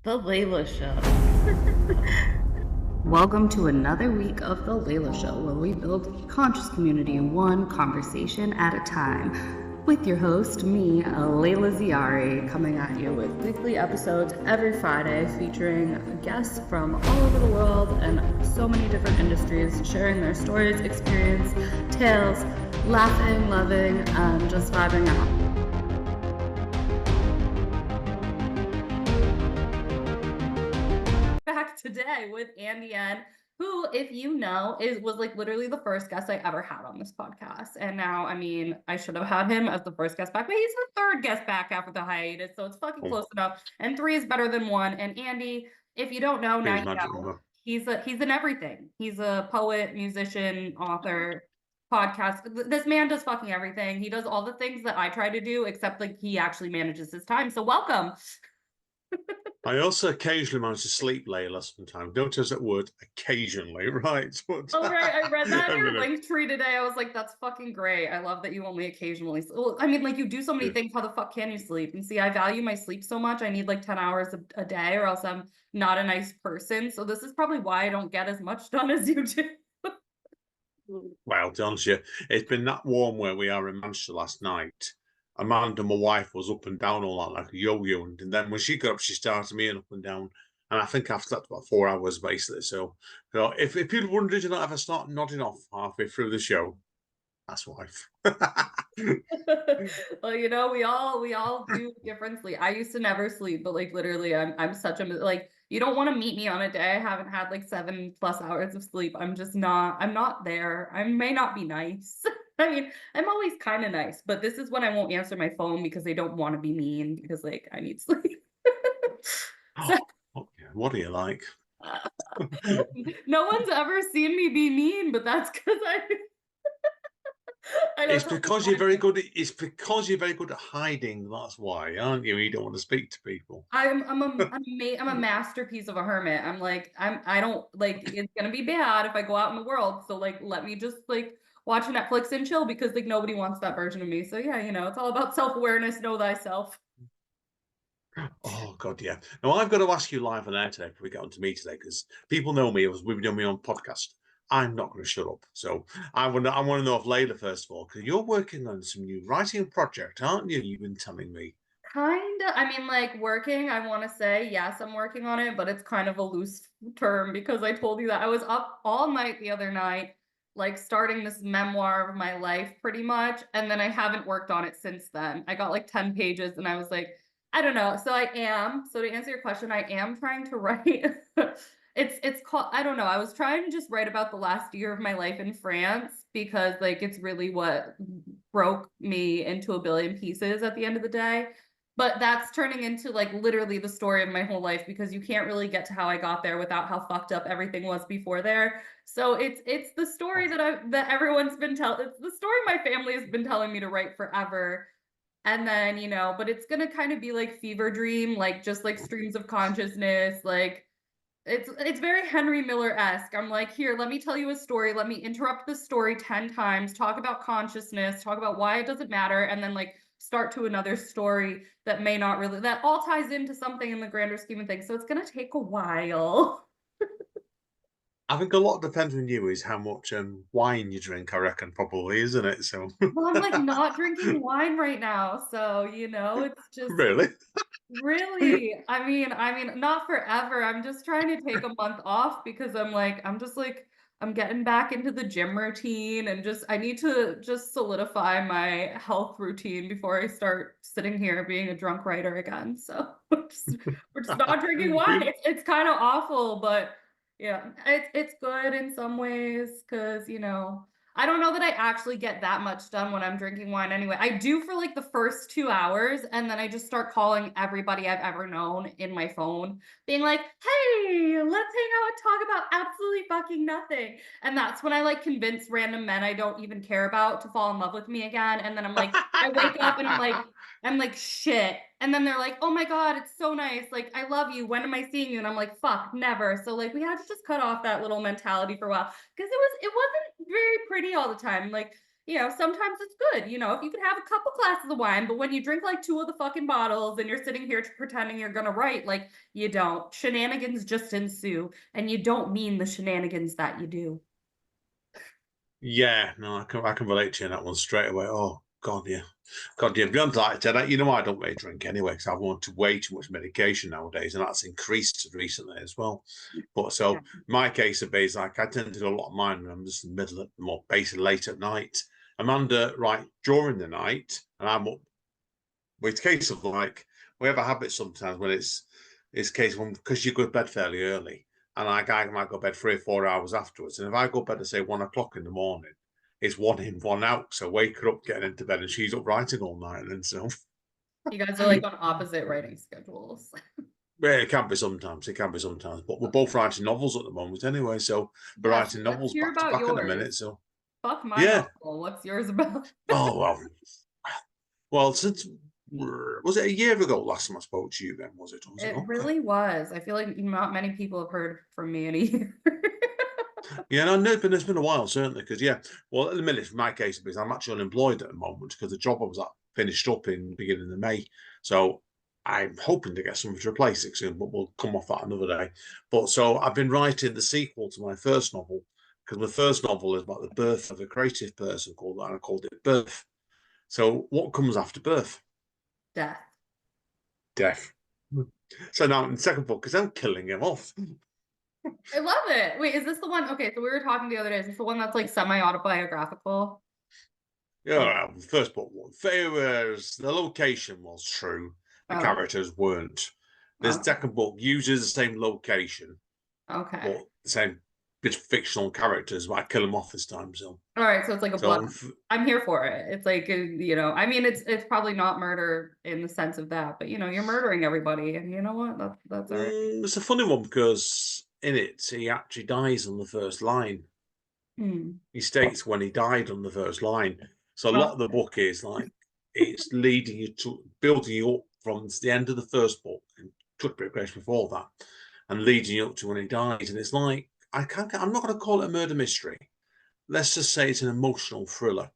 The Layla Show. Welcome to another week of The Layla Show, where we build a conscious community one conversation at a time. With your host, me, Layla Ziari, coming at you with weekly episodes every Friday featuring guests from all over the world and so many different industries, sharing their stories, experience, tales, laughing, loving, and just vibing out. Back today with Andy N, who, if you know, was like literally the first guest I ever had on this podcast. And now, I mean, I should have had him as the first guest back, but he's the third guest back after the hiatus, so it's fucking close enough. And 3 is better than 1. And Andy, if you don't know, now Here's you magic know. number. He's an everything. He's a poet, musician, author, podcast. This man does fucking everything. He does all the things that I try to do, except like he actually manages his time. So welcome. I also occasionally manage to sleep, Layla, sometimes. Notice that word occasionally, right? But Oh, right. I read that in your every link tree today. I was like, that's fucking great. I love that you only occasionally. Well, I mean, like, you do so many day. things. How the fuck can you sleep? And see, I value my sleep so much. I need like 10 hours a day, or else I'm not a nice person. So, this is probably why I don't get as much done as you do. Well, to be honest with you, it's been that warm where we are in Manchester last night. Amanda, my wife, was up and down all that like a yo-yo, and then when she got up, she started me up and down. And I think I've slept about 4 hours basically. So, if people wondered, I ever start nodding off halfway through the show, that's why. Well, we all do differently. I used to never sleep, but like literally, I'm such a like. You don't want to meet me on a day I haven't had like 7+ hours of sleep. I'm not there. I may not be nice. I mean, I'm always kind of nice, but this is when I won't answer my phone because they don't want to be mean because like I need sleep. So Okay, what do you like? no one's ever seen me be mean, but that's because I know It's it's a because you're very good. It's because you're very good at hiding. That's why, aren't you? You don't want to speak to people. I'm a masterpiece of a hermit. I don't like it's gonna be bad if I go out in the world. So like let me just like watch Netflix and chill because like nobody wants that version of me. So yeah, it's all about self-awareness, know thyself. Oh God, yeah. Now I've got to ask you live on air today before we get on to me today, because people know me as we've done my own podcast. I'm not going to shut up. So I want to know of Layla first of all, because you're working on some new writing project, aren't you? You've been telling me. Kinda. I mean, like working, I want to say, yes, I'm working on it, but it's kind of a loose term because I told you that I was up all night the other night, like starting this memoir of my life pretty much. And then I haven't worked on it since then. I got like 10 pages and I was like, I don't know. So to answer your question, I am trying to write. It's called, I don't know. I was trying to just write about the last year of my life in France because like it's really what broke me into a billion pieces at the end of the day, but that's turning into like literally the story of my whole life because you can't really get to how I got there without how fucked up everything was before there. So it's the story Oh, that everyone's been telling. It's the story my family has been telling me to write forever. And then, but it's gonna kind of be like fever dream, like just like streams of consciousness, like it's very Henry Miller-esque. I'm like, here, let me tell you a story. Let me interrupt the story 10 times, talk about consciousness, talk about why it doesn't matter, and then like start to another story that may not really that all ties into something in the grander scheme of things. So it's gonna take a while. I think a lot depends on you is how much wine you drink. I reckon probably, isn't it? So Well, I'm like not drinking wine right now. So, it's just really, really, I mean, not forever. I'm just trying to take a month off because I'm just like, I'm getting back into the gym routine and just, I need to just solidify my health routine before I start sitting here being a drunk writer again. So we're just not drinking wine. It's kind of awful, but yeah, it's good in some ways because, I don't know that I actually get that much done when I'm drinking wine anyway. I do for like the first 2 hours, and then I just start calling everybody I've ever known in my phone, being like, hey, let's hang out and talk about absolutely fucking nothing. And that's when I like convince random men I don't even care about to fall in love with me again. And then I wake up and I'm like, shit. And then they're like, oh my God, it's so nice. Like, I love you. When am I seeing you? And I'm like, fuck, never. So like we had to just cut off that little mentality for a while because it wasn't very pretty all the time. Like sometimes it's good. If you can have a couple glasses of wine, but when you drink like two of the fucking bottles and you're sitting here pretending you're gonna write, like you don't. Shenanigans just ensue, and you don't mean the shenanigans that you do. Yeah, no, I can relate to you on that one straight away. Oh God, yeah, God, yeah. Beyond that, I don't really drink anyway because I've gone to way too much medication nowadays, and that's increased recently as well. But Yeah. so my case of is like I tend to do a lot of mine when I'm just in the middle of more basically late at night. Amanda, right during the night, and I'm up. Well, it's a case of like we have a habit sometimes when it's a case when because you go to bed fairly early, and like I might go to bed 3 or 4 hours afterwards, and if I go to bed at say 1 o'clock in the morning, it's one in, one out. So wake her up, getting into bed, and she's up writing all night, and so You guys are like on opposite writing schedules. yeah, it can be sometimes. It can be sometimes, but we're both writing novels at the moment anyway. So we're Yes, writing let's novels hear back to about back at the yours. minute. So Fuck my yeah. novel. What's yours about? Oh well, since was it a year ago last time I spoke to you? Then was it? Or was it It longer? really was. I feel like not many people have heard from me in a year. Yeah, no, no, but it's been a while, certainly, because, yeah, well, at the minute, for my case, because I'm actually unemployed at the moment because the job I was at finished up in the beginning of May. So I'm hoping to get something to replace it soon, but we'll come off that another day. But so I've been writing the sequel to my first novel because my first novel is about the birth of a creative person called, and I called it Birth. So what comes after birth? Death. Death. So now in the second book, because I'm killing him off. I love it. Wait, is this the one? Okay, so we were talking the other day. Is this the one that's like semi-autobiographical? Like, Yeah, first book one. Whereas the location was true, the oh, characters weren't. The okay. second book uses the same location, Okay. but the same bit of fictional characters, but I kill them off this time. So, All right, so it's like a blood. so I'm here for it. It's like, I mean, it's probably not murder in the sense of that, but you're murdering everybody, and you know what? That's all right. it's a funny one because in it he actually dies on the first line. Hmm. He states when he died on the first line. So a lot Well, of the book is like it's leading you to building you up from the end of the first book and took a bit of before that, and leading you up to when he dies. And it's like I'm not going to call it a murder mystery. Let's just say it's an emotional thriller.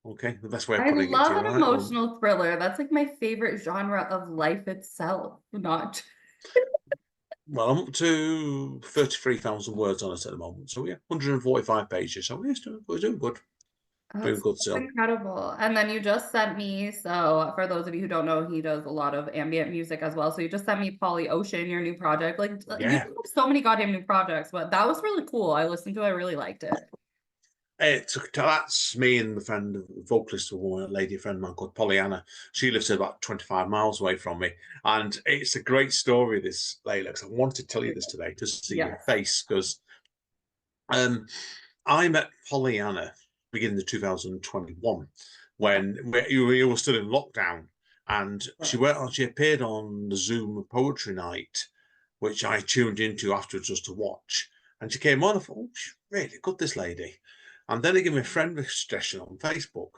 Okay, the best way of I putting it to love you, an right? Well, emotional thriller. That's like my favorite genre of life itself. Not. well, I'm up to 33,000 words on it at the moment. So yeah, 145 pages. So we're doing good. Doing good. That's So incredible. And then you just sent me, so for those of you who don't know, he does a lot of ambient music as well. So you just sent me Polly Ocean, your new project. Like you yeah, have so many goddamn new projects, but that was really cool. I listened to it, I really liked it. That's me and the friend, vocalist, or a lady friend of mine called Pollyanna. She lives about 25 miles away from me, and it's a great story. This Layla, 'cause I wanted to tell you this today to see your Yes. face because um, I met Pollyanna beginning of 2021 when we were still in lockdown, and she went on. She appeared on the Zoom poetry night, which I tuned into afterwards just to watch. And she came on. I thought, oh, she's really good, this lady. And then they gave me a friend suggestion on Facebook.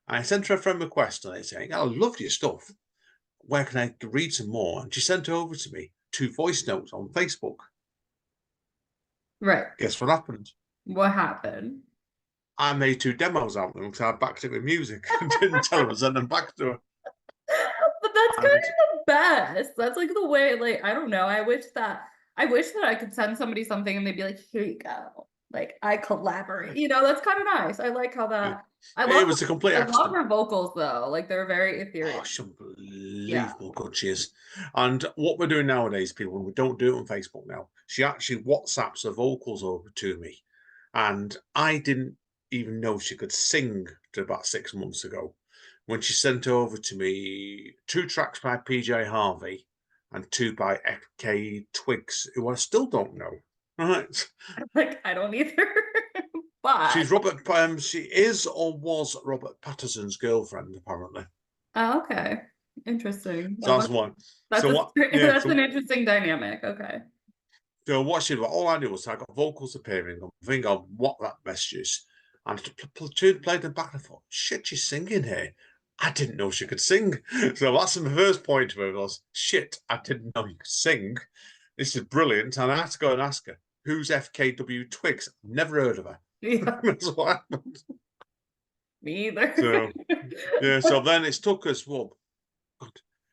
And I sent her a friend request on it saying, I love your stuff. Where can I read some more? And she sent over to me 2 voice notes on Facebook. Right. Guess what happened? What happened? I made 2 demos out of them because I backed it with music and didn't tell her, send them back to her. But that's kind And of the best. That's like the way, like, I don't know. I wish that I could send somebody something and they'd be like, here you go. Like I collaborate. That's kind of nice. I like how that I it love was a complete I love accident. her vocals though. Like they're very Oh, ethereal. she's Yeah. unbelievable good she is. And what we're doing nowadays, people, when we don't do it on Facebook now, she actually WhatsApps her vocals over to me. And I didn't even know she could sing to about 6 months ago when she sent over to me 2 tracks by PJ Harvey and 2 by FK Twigs, who I still don't know. Right. Like I don't either. But She is or was Robert Patterson's girlfriend, apparently. oh, okay. Interesting. So that's one. That's So a what? Yeah. that's an interesting dynamic. Okay. So what she did, all I knew was I got vocals appearing on the thing of WhatsApp messages, and I played them back. And I thought, shit, she's singing here. I didn't know she could sing. So that's my first point to her was, shit, I didn't know you could sing. This is brilliant. And I had to go and ask her, who's FKW Twigs? Never heard of her. Yeah. That's what happened. Me either. So yeah, so then it's took us God,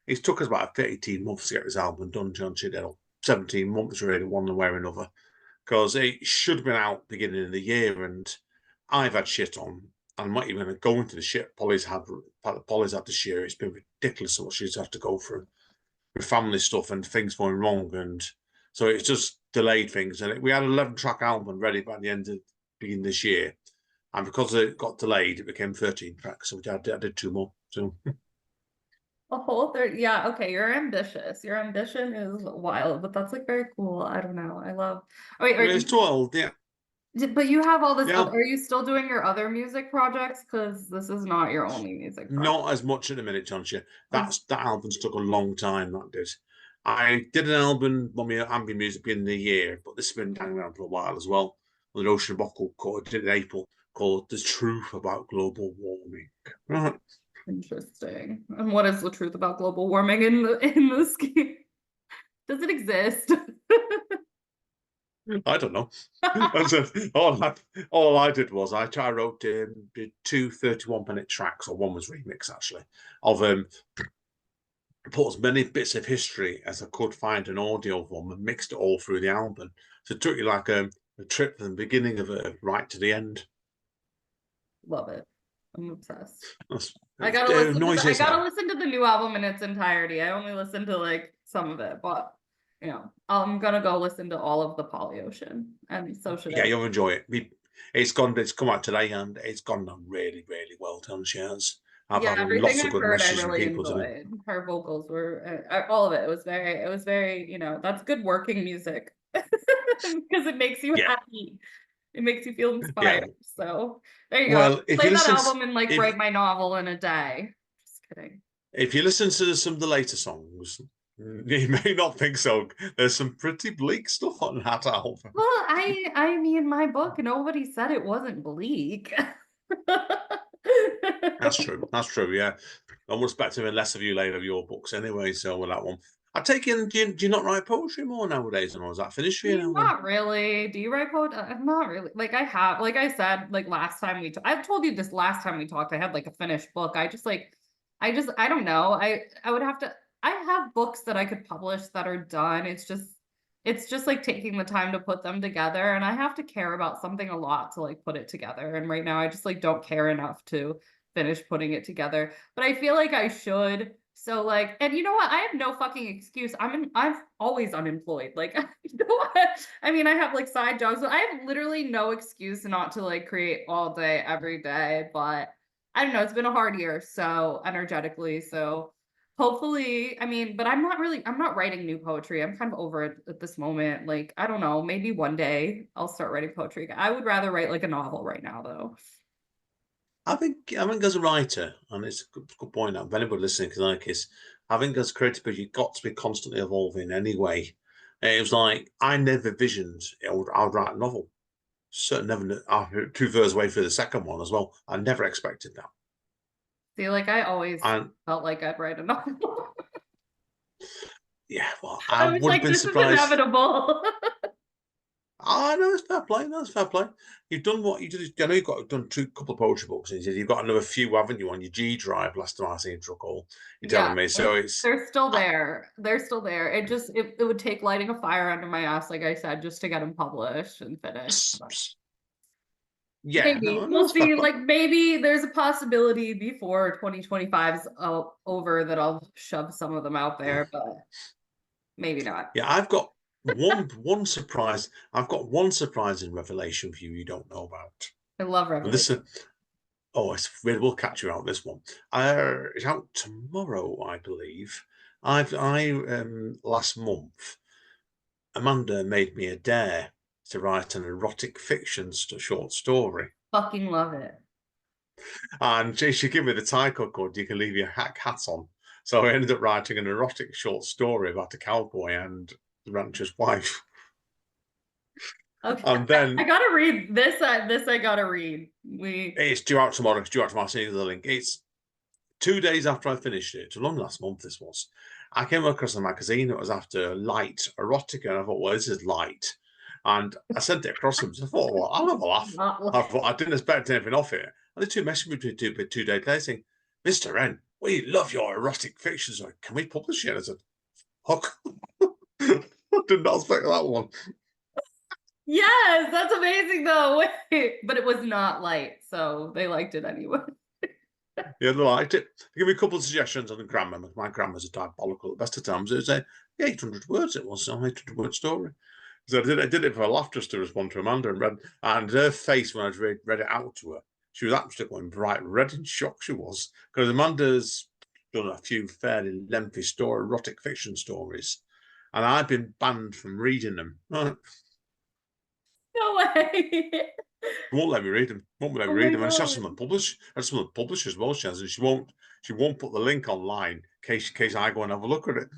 it's took us about 18 months to get this album done, John Chiddell. 17 months really, one way or another. Because it should have been out beginning of the year, and I've had shit on. I'm not even going to go into the shit Polly's had this year. It's been ridiculous what she's had to go through with family stuff and things going wrong, and so it's just delayed things. And we had an 11-track album ready by the end of beginning this year, and because it got delayed, it became 13 tracks. So I did 2 more. So A whole third, yeah, okay, you're ambitious. Your ambition is wild, but that's like very cool. I don't know. I love. Oh, wait, it's 12, yeah. but you have all this. Yeah, Are you still doing your other music projects? Because this is not your only music project. not as much at the minute, John. Oh, That album's took a long time. That did. I did an album on my ambient music beginning of the year, but this has been hanging around for a while as well. With an Ocean Buckle called in April called "The Truth About Global Warming." Right. interesting. And what is the truth about global warming in the scheme? Does it exist? I don't know. All I did was I wrote did 2 31-minute tracks, or one was remix actually, of put as many bits of history as I could find an audio from and mixed it all through the album. So it took you like a trip from the beginning of it right to the end. Love it. I'm obsessed. That's, I gotta listen to noisy I as gotta hell. listen to the new album in its entirety. I only listened to like some of it, but I'm gonna go listen to all of the Polyocean, and so should Yeah, everyone. you'll enjoy it. It's come out today and it's gone down really, really well done. She has. I've Yeah, had everything lots of I've good heard, I messages from really people today. enjoyed. Her vocals were all of it. It was very, that's good working music because it makes you Yeah, happy. It makes you feel yeah. inspired. So there you go. Well, if Play you that listen, album and like if write my novel in a day. Just kidding. if you listen to some of the later songs, you may not think so. There's some pretty bleak stuff on that album. Well, I mean, my book, nobody said it wasn't bleak. That's true. That's true. Yeah, I'm expecting less of you later of your books anyway. So with that one, I take in. Do you not write poetry more nowadays, or is that finished for I you mean, now? Then not really. Do you write poetry? I'm not really. Like I have, like I said, like last time I've told you this last time we talked, I had like a finished book. I don't know. I would have to, I have books that I could publish that are done. It's just like taking the time to put them together. And I have to care about something a lot to like put it together. And right now I just like don't care enough to finish putting it together. But I feel like I should. So like, and you know what? I have no fucking excuse. I'm always unemployed. Like, you know what? I mean, I have like side jobs, but I have literally no excuse not to like create all day, every day. But I don't know, it's been a hard year, so energetically. So hopefully, I mean, but I'm not writing new poetry. I'm kind of over it at this moment. Like, I don't know, maybe one day I'll start writing poetry. I would rather write like a novel right now, though. I think as a writer, and it's a good point now. If anybody listening can like is, I think as a creative, you've got to be constantly evolving anyway. It was like I never visioned I'd write a novel. Certainly never. I'm 2 thirds way through the second one as well. I never expected that. See, like I always And felt like I'd write a novel. yeah, well, I I was would have like, been this is surprised. inevitable. Oh, no, it's fair play. No, it's fair play. You've done what you did. I know you've done couple of poetry books, and you've got another few, haven't you, on your G drive? Last time I seen truck all you're Yeah, telling me. So it's they're still uh, there. They're still there. It would take lighting a fire under my ass, like I said, just to get them published and finished. yeah, Maybe no, no, we'll it's fair see. play. Like maybe there's a possibility before 2025 is over that I'll shove some of them out there, but maybe not. Yeah, I've got one surprise. I've got one surprising revelation for you don't know about. I love And Revelation. this oh, it's really will catch you out this one. It's out tomorrow, I believe. I last month Amanda made me a dare to write an erotic fiction short story. Fucking love it. And she gave me the title called You Can Leave Your Hat On. So I ended up writing an erotic short story about a cowboy and the rancher's wife. Okay, And I then gotta read this. This I gotta read. We it's due out tomorrow. It's due out tomorrow. I'll send you the link. It's 2 days after I finished it. It's long last month, this was. I came across a magazine that was after light erotica, and I thought, well, this is light. And I sent it across them. So I thought, well, I'll have a laugh. not. I thought I didn't expect anything off it. And the two messaged me 2 days later saying, Mr. N, we love your erotic fiction. So can we publish it? I said, Hook. I did not expect that one. Yes, that's amazing though. Wait, but it was not light, so they liked it anyway. Yeah, they liked it. Give me a couple of suggestions on the grammar. My grammar's a diabolical at the best of times. It was 800 words. It was an 800-word story. So I did it for a laugh just to respond to Amanda and her face when I read it out to her. She was actually going bright red in shock. She was, because Amanda's done a few fairly lengthy erotic fiction stories, and I've been banned from reading them. No way. Won't let me read them. Won't let me Oh read my them. And she has god. some publish. Has some publish as well. She has, and she won't. She won't put the link online in case I go and have a look at it.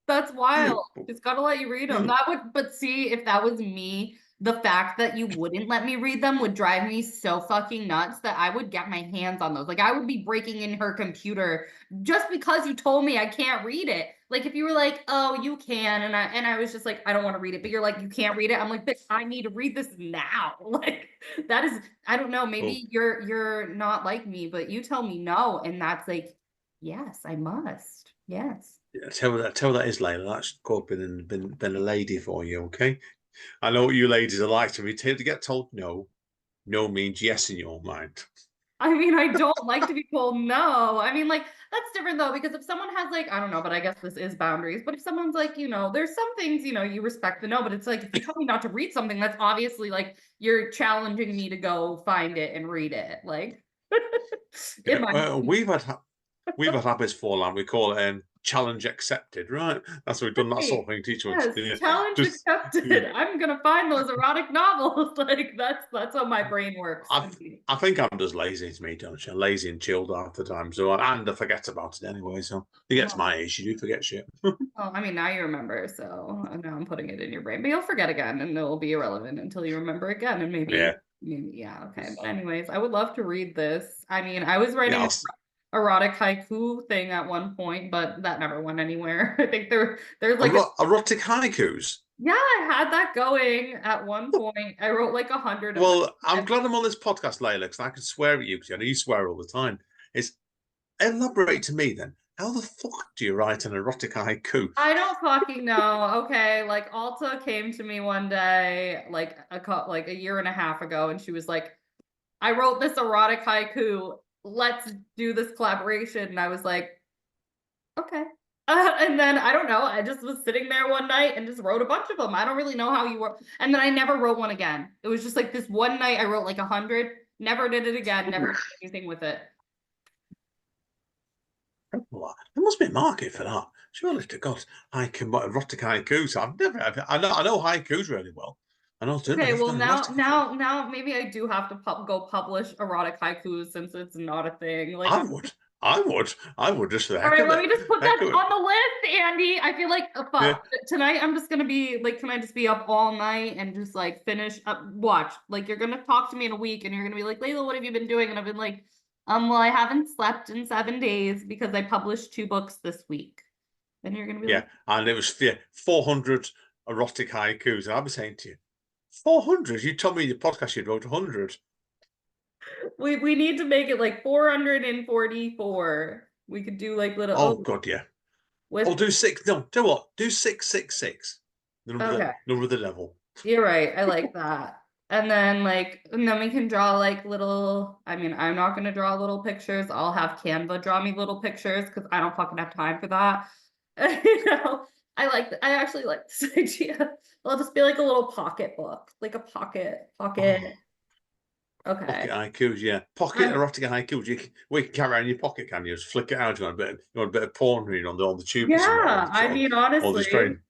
That's wild. It's gotta let you read them. That would, but see, if that was me, the fact that you wouldn't let me read them would drive me so fucking nuts that I would get my hands on those. Like I would be breaking in her computer just because you told me I can't read it. Like if you were like, "Oh, you can," and I was just like, "I don't want to read it," but you're like, "You can't read it." I'm like, "Bitch, I need to read this now." Like that is, I don't know. Oh, Maybe you're not like me, but you tell me no, and that's like, yes, I must. Yes. yeah, tell that is Layla. That's called been a lady for you, okay? I know what you ladies are like. To be to get told no, no means yes in your mind. I mean, I don't like to be told no. I mean, like, that's different though, because if someone has, like, I don't know, but I guess this is boundaries. But if someone's like, there's some things, you respect the no, but it's like, if you tell me not to read something, that's obviously like you're challenging me to go find it and read it. Like, in Yeah, my well, we've had habits for that. We call it challenge accepted, right? That's what we've done that right. sort of thing to each other. Yes, Yeah, challenge just yeah. accepted. I'm gonna find those erotic novels. Like, that's how my brain works. I I think I'm just lazy as me, don't you? Lazy and chilled half the time. So and I forget about it anyway. So you get to Oh, my age, you do forget shit. well, I mean, now you remember, so now I'm putting it in your brain, but you'll forget again, and it'll be irrelevant until you remember again, and Yeah, maybe, yeah, okay. But anyways, I would love to read this. I mean, I was yeah. writing an erotic haiku thing at one point, but that never went anywhere. I think there's like Erotic haikus. yeah, I had that going at one point. I wrote like 100 of them. Well, I'm And glad I'm on this podcast, Layla, because I can swear at you because I know you swear all the time. It's elaborate to me then. How the fuck do you write an erotic haiku? I don't fucking know. Okay, like Alta came to me one day, like like a year and a half ago, and she was like, I wrote this erotic haiku. Let's do this collaboration. And I was like, okay. And then I don't know. I just was sitting there one night and just wrote a bunch of them. I don't really know how you were. And then I never wrote one again. It was just like this one night I wrote like 100. Never did it again. Never did anything with it. There must be a market for that. Surely to God, erotic haikus. I know haikus really well. I know too. Okay, I've well done erotic before. now maybe I do have to go publish erotic haikus since it's not a thing. Like I would. I would just for the all heck right, of let it. me just put Heck that of it. on the list, Andy. I feel like Yeah. fuck. Tonight I'm just gonna be like, can I just be up all night and just like finish up watch? Like you're gonna talk to me in a week and you're gonna be like, Layla, what have you been doing? And I've been like, well, I haven't slept in 7 days because I published 2 books this week. And you're gonna be Yeah. like, And it was 400 erotic haikus. And I'll be saying to you, 400? You told me in your podcast you wrote 100. we need to make it like 444. We could do like little Oh God, yeah. with I'll do six. No, do what? Do 666. okay. Number of the devil. You're right. I like that. And then we can draw like little, I mean, I'm not gonna draw little pictures. I'll have Canva draw me little pictures because I don't fucking have time for that. You know, I actually like this idea. It'll just be like a little pocket book, like a pocket. Oh, pocket Okay. haikus, yeah. Pocket I'm erotic haikus. We can carry around in your pocket, can you? Just flick it out. You want a bit of porn reading on the tubes and yeah, I mean, all this very. honestly,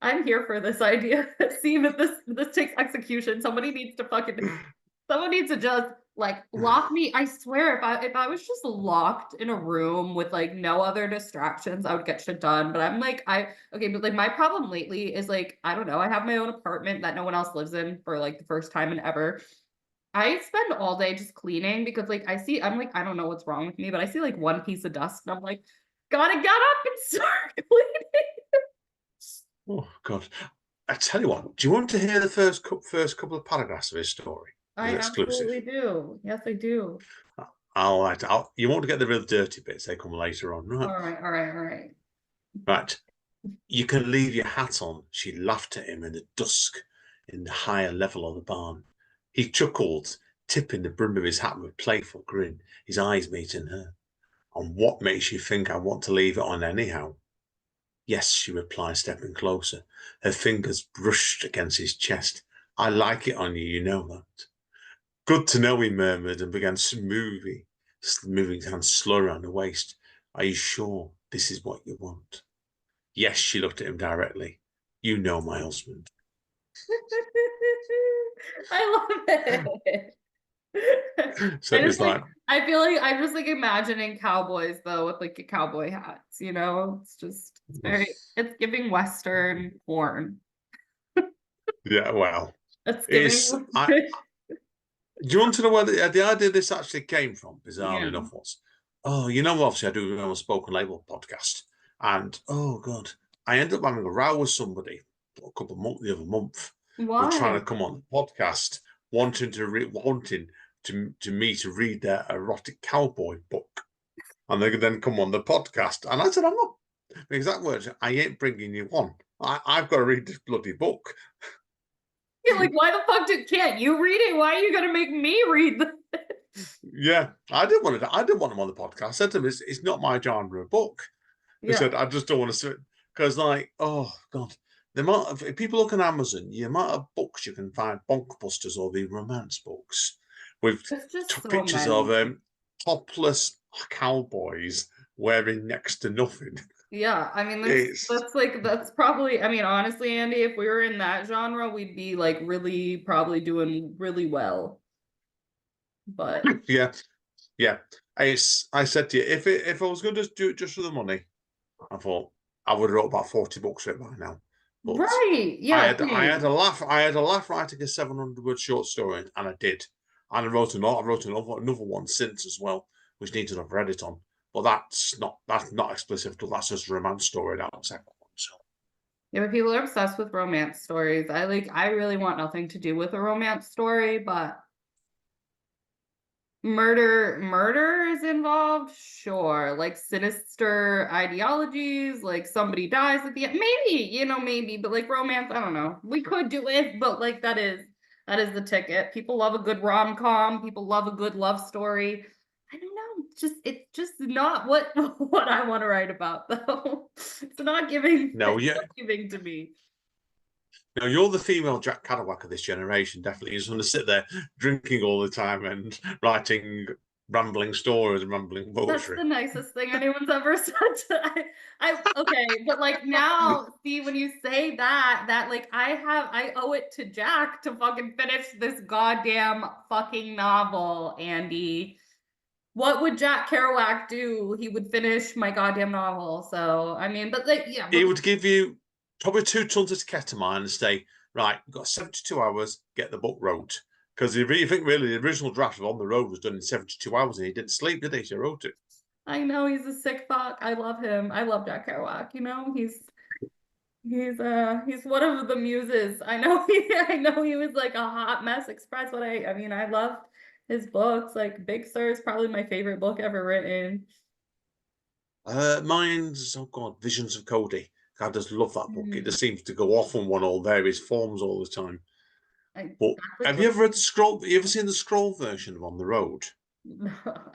I'm here for this idea. See, but this takes execution. Someone needs to just like lock me. I swear, if I was just locked in a room with like no other distractions, I would get shit done. But I'm like, okay, but like my problem lately is like, I don't know, I have my own apartment that no one else lives in for like the first time in ever. I spend all day just cleaning because like I'm like, I don't know what's wrong with me, but I see like one piece of dust and I'm like, gotta get up and start cleaning. Oh God! I tell you what. Do you want to hear the first couple of paragraphs of his story? I as exclusive. absolutely do. Yes, I do. All right. You won't get the real dirty bits. They come later on. Right. All right, all right, all right. Right. You can leave your hat on. She laughed at him in the dusk in the higher level of the barn. He chuckled, tipping the brim of his hat with a playful grin, his eyes meeting her. And what makes you think I want to leave it on anyhow? Yes, she replied, stepping closer. Her fingers brushed against his chest. I like it on you, you know that. Good to know, he murmured and began moving his hands slowly around her waist. Are you sure this is what you want? Yes, she looked at him directly. You know my husband. I love it. So it was like, I feel like I'm just like imagining cowboys though with like cowboy hats, you know? It's very it's giving Western porn. yeah, well, It's giving it's do you want to know where the idea this actually came from? Bizarrely yeah. enough, was obviously I do a spoken label podcast, and oh god, I ended up having a row with somebody a couple of months the other month. We're trying Why? to come on the podcast, wanting to me to read their erotic cowboy book, and they could then come on the podcast, and I said, I'm not. The exact words, I ain't bringing you on. I've got to read this bloody book. You're like, why the fuck can't you read it? Why are you gonna make me read the Yeah, I didn't want to. I didn't want him on the podcast. I said to him, "It's not my genre of book." He Yeah. said, "I just don't want to sit because, like, oh god, the amount of if people look on Amazon, the amount of books you can find, bonkbusters or the romance books with It's just so pictures of many. topless cowboys wearing next to nothing. Yeah, I mean It's that's probably I mean honestly, Andy, if we were in that genre, we'd be like really probably doing really well. But yeah, yeah. I said to you, if I was going to do it just for the money, I thought I would have wrote about 40 books for it by now. But right, I yeah, had I had same. a laugh. I had a laugh writing a 700-word short story, and I did. And I wrote another one since as well, which needs another edit on. But that's not explicit. That's just a romance story. That second one. So Yeah, but people are obsessed with romance stories. I really want nothing to do with a romance story, but murder is involved, sure. Like sinister ideologies, like somebody dies at the end. Maybe, maybe, but like romance, I don't know. We could do it, but like that is the ticket. People love a good rom-com, people love a good love story. I don't know. It's just not what what I want to write about though. no, It's yeah, not giving to me. no, you're the female Jack Kerouac of this generation. Definitely, you just want to sit there drinking all the time and writing rambling stories and rambling That's poetry. the nicest thing anyone's ever said okay, but like now, see, when you say that like I owe it to Jack to fucking finish this goddamn fucking novel, Andy. What would Jack Kerouac do? He would finish my goddamn novel. So I mean, but like, yeah, He but would give you probably 2 tons of ketamine and say, right, you've got 72 hours, get the book wrote. Because you think really the original draft of On the Road was done in 72 hours and he didn't sleep, did he? He wrote it. I know he's a sick fuck. I love him. I love Jack Kerouac. He's one of the muses. I know he was like a hot mess express, but I mean I love his books. Like Big Sur is probably my favorite book ever written. Mine's, oh God, Visions of Cody. I just love that book. It Mm, just seems to go off on one all various forms all the time. But that's a have you good ever read the scroll? Have you ever seen the scroll version of On the Road?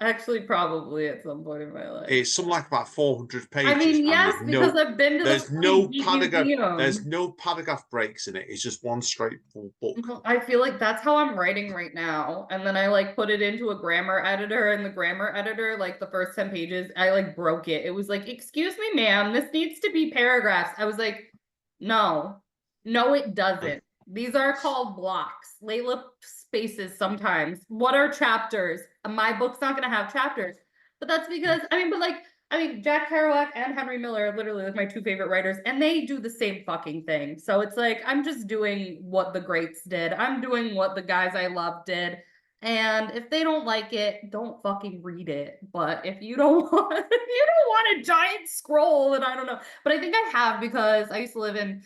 actually probably at some point in my life. It's something like about 400 I pages, mean, and yes, because I've been to the fucking Geek there's Museum. no paragraph breaks in it. It's just one straight full book. No, I feel like that's how I'm writing right now. And then I like put it into a grammar editor, and the grammar editor, like the first 10 pages, I like broke it. It was like, excuse me, ma'am, this needs to be paragraphs. I was like, no, no, it doesn't. These are called blocks. Layla spaces sometimes. What are chapters? My book's not gonna have chapters. But that's because Jack Kerouac and Henry Miller are literally like my two favorite writers, and they do the same fucking thing. So it's like I'm just doing what the greats did. I'm doing what the guys I love did. And if they don't like it, don't fucking read it. But if you don't want if you don't want a giant scroll, then I don't know. But I think I have because I used to live in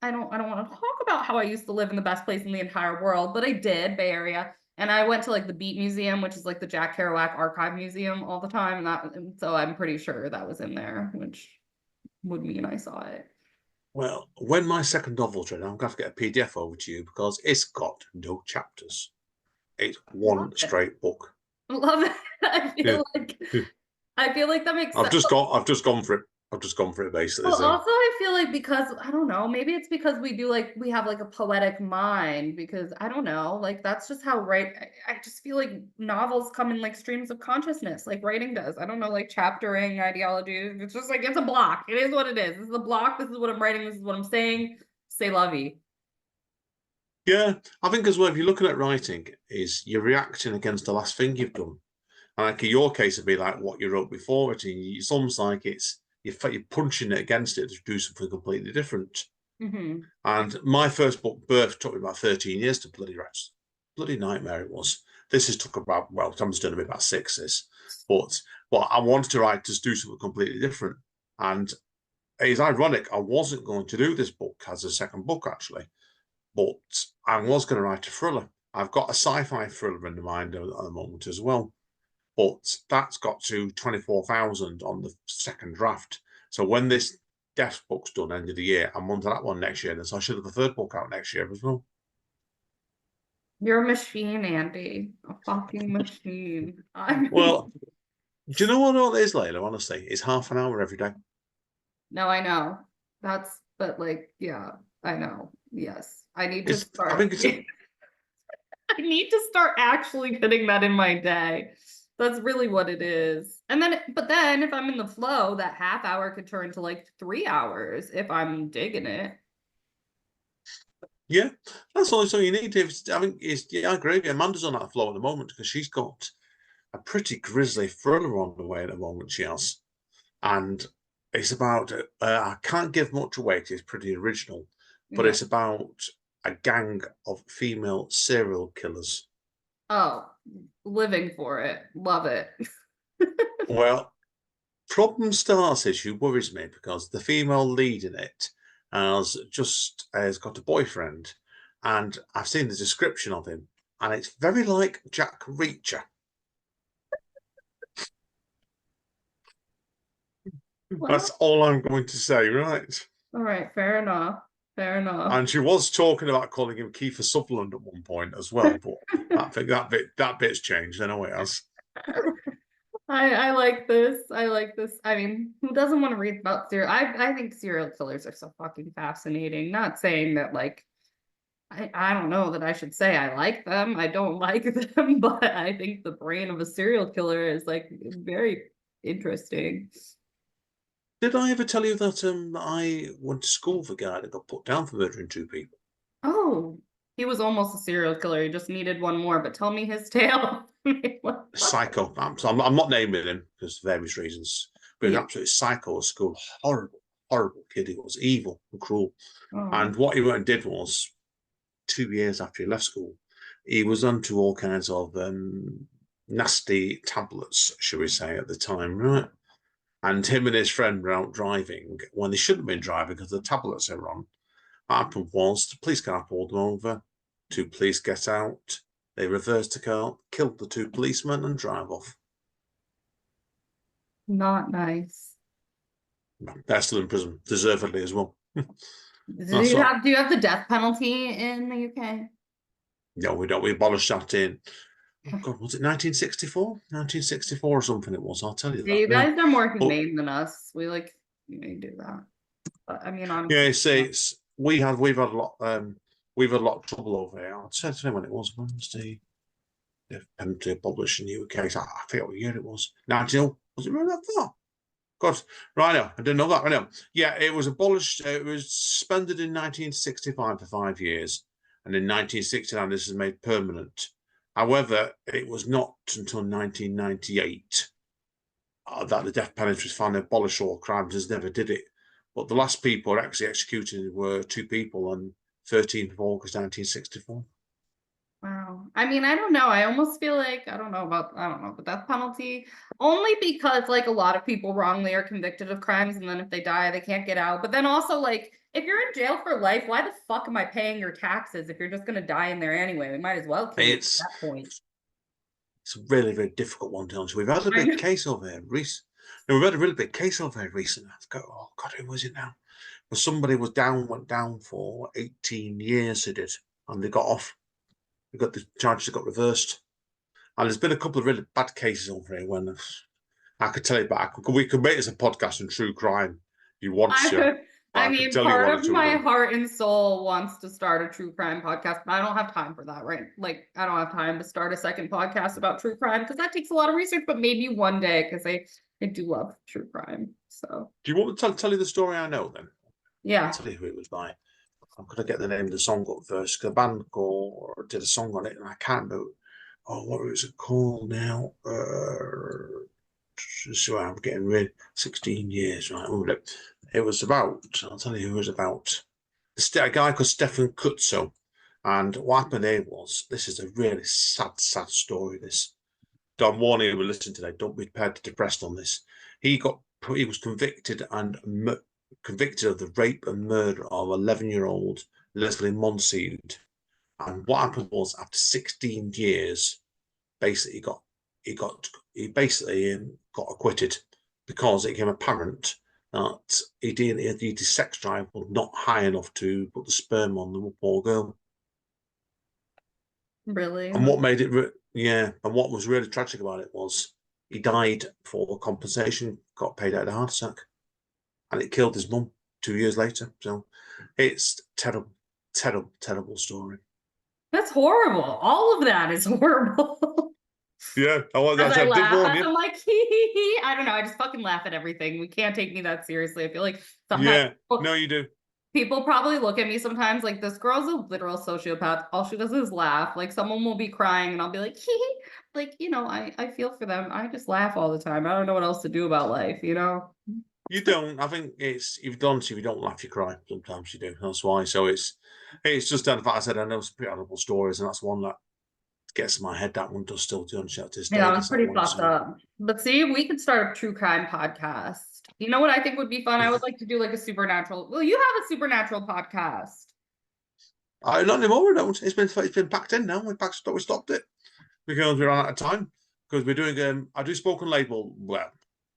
I don't want to talk about how I used to live in the best place in the entire world, but I did, Bay Area. And I went to like the Beat Museum, which is like the Jack Kerouac Archive Museum all the time. And so I'm pretty sure that was in there, which would mean I saw it. Well, when my second novel's ready, I'm going to get a PDF over to you because it's got no chapters. It's Love one it. straight book. Love it. I Yeah. feel like I feel like that makes sense. I've just gone for it. I've just gone for it basically. Well, So also I feel like because I don't know, maybe it's because we have like a poetic mind because I don't know, like that's just how I just feel like novels come in like streams of consciousness, like writing does. I don't know, like chaptering ideology. It's just like it's a block. It is what it is. This is a block. This is what I'm writing. This is what I'm saying. Say lovey. yeah, I think as well, if you're looking at writing, is you're reacting against the last thing you've done. And like in your case, it'd be like what you wrote before it. And it's almost like you're punching it against it to do something completely different. Mm-hmm. And my first book, Birth, took me about 13 years to bloody write. Bloody nightmare it was. This has took about, well, Tom's done about 6 this. But I wanted to write to do something completely different. And it's ironic, I wasn't going to do this book as a second book, actually. But I was going to write a thriller. I've got a sci-fi thriller in the mind at the moment as well. But that's got to 24,000 on the second draft. So when this death book's done end of the year, I'm on to that one next year. And so I should have the third book out next year as well. You're a machine, Andy. A fucking machine. I'm Well, do you know what all it is, Layla? Honestly, it's half an hour every day. no, I know. But like, yeah, I know. Yes. I need to I start. think it's I need to start actually fitting that in my day. That's really what it is. But then if I'm in the flow, that half hour could turn to like 3 hours if I'm digging it. yeah, that's all you need. I think yeah, I agree with you. Amanda's on that flow at the moment because she's got a pretty grisly thriller on the way at the moment. She has, and it's about I can't give much away. It's pretty original, but Yeah. it's about a gang of female serial killers. Oh, living for it. Love it. Well, problem starts issue worries me because the female lead in it has got a boyfriend, and I've seen the description of him, and it's very like Jack Reacher. Well, That's all I'm going to say, right? all right, fair enough. Fair enough. And she was talking about calling him Kiefer Sutherland at one point as well, but I think that bit's changed. I know it has. I like this. I like this. I mean, who doesn't want to read about serial? I think serial killers are so fucking fascinating. Not saying that like I don't know that I should say I like them. I don't like them, but I think the brain of a serial killer is like very interesting. Did I ever tell you that I went to school with a guy that got put down for murdering 2 people? Oh, he was almost a serial killer. He just needed one more, but tell me his tale. Psycho. I'm not naming him because of various reasons, but an Yeah. absolute psycho at school. Horrible, horrible kid. He was evil and cruel. Oh, And what he went and did was 2 years after he left school, he was onto all kinds of nasty tablets, shall we say, at the time, right? And him and his friend were out driving when they shouldn't have been driving because the tablets are on. What happened was the police car pulled them over. 2 police get out. They reversed the car, killed the 2 policemen, and drive off. not nice. They're still in prison, deservedly as well. Do That's you what. have the death penalty in the UK? No, we don't. We abolished that in. Oh God, was it 1964? 1964 or something? It was. I'll tell you Yeah, that you now. guys are more But humane than us. We like you may do that. But I mean, yeah, honestly, see, yeah. it's we've had a lot of trouble over here. I'll tell you when it was. When's the penalty abolished in the UK? I forget what year it was. 19. Was it really that far? God, right now, I didn't know that. Right now, yeah, it was abolished. It was suspended in 1965 for 5 years, and in 1969 this was made permanent. However, it was not until 1998 that the death penalty was finally abolished. All crimes never did it. But the last people actually executed were 2 people on 13th of August 1964. Wow. I mean, I don't know. I almost feel like I don't know the death penalty only because like a lot of people wrongly are convicted of crimes and then if they die they can't get out. But then also like if you're in jail for life, why the fuck am I paying your taxes if you're just gonna die in there anyway? We might as well kill you at It's that point. it's a really, very difficult one to answer. We've had a I big know. case over here recently. No, we've had a really big case over here recently. I forgot, oh God, who was it now? Well, somebody went down for 18 years, they did, and they got off. They got the charges got reversed. And there's been a couple of really bad cases over here when I could tell you about. We could make this a podcast on true crime. You want to? I I could mean, tell you part one or of two of my them. heart and soul wants to start a true crime podcast, but I don't have time for that, right? Like, I don't have time to start a second podcast about true crime because that takes a lot of research, but maybe one day because I do love true crime. So, Do you want me to tell you the story I know then? I'll yeah. tell you who it was by. I'm going to get the name of the song up first. The band did a song on it, and I can't remember. Oh, what was it called now? So I'm getting rid. 16 years, right? It was about. I'll tell you who it was about. A guy called Stefan Kutzo. And what happened there was, this is a really sad, sad story. This. I'm warning you, listen today. Don't be prepared to depressed on this. He was convicted convicted of the rape and murder of 11-year-old Leslie Monseed. And what happened was, after 16 years, basically he basically got acquitted because it became apparent that his sex drive was not high enough to put the sperm on the poor girl. Really? And what made it, yeah, and what was really tragic about it was he died for compensation, got paid out of a heart attack, and it killed his mum 2 years later. So it's terrible, terrible, terrible story. That's horrible. All of that is horrible. Yeah, As I I did laugh, warn as you. I'm like, hee hee hee. I don't know. I just fucking laugh at everything. We can't take me that seriously. I feel like sometimes Yeah, no, you do. people probably look at me sometimes like this girl's a literal sociopath. All she does is laugh. Like someone will be crying and I'll be like, hee hee. Like, I feel for them. I just laugh all the time. I don't know what else to do about life. You don't. I think it's if you don't laugh, you cry. Sometimes you do. That's why. So it's just down the fact I said I know some pretty horrible stories, and that's one that gets in my head. That one does still to this day. Yeah, it's Does that pretty one? fucked So up. But see, we could start a true crime podcast. You know what I think would be fun? I would like to do like a supernatural. Well, you have a supernatural podcast. I not anymore. We don't. It's been packed in now. We stopped it because we ran out of time. Because we're doing I do spoken label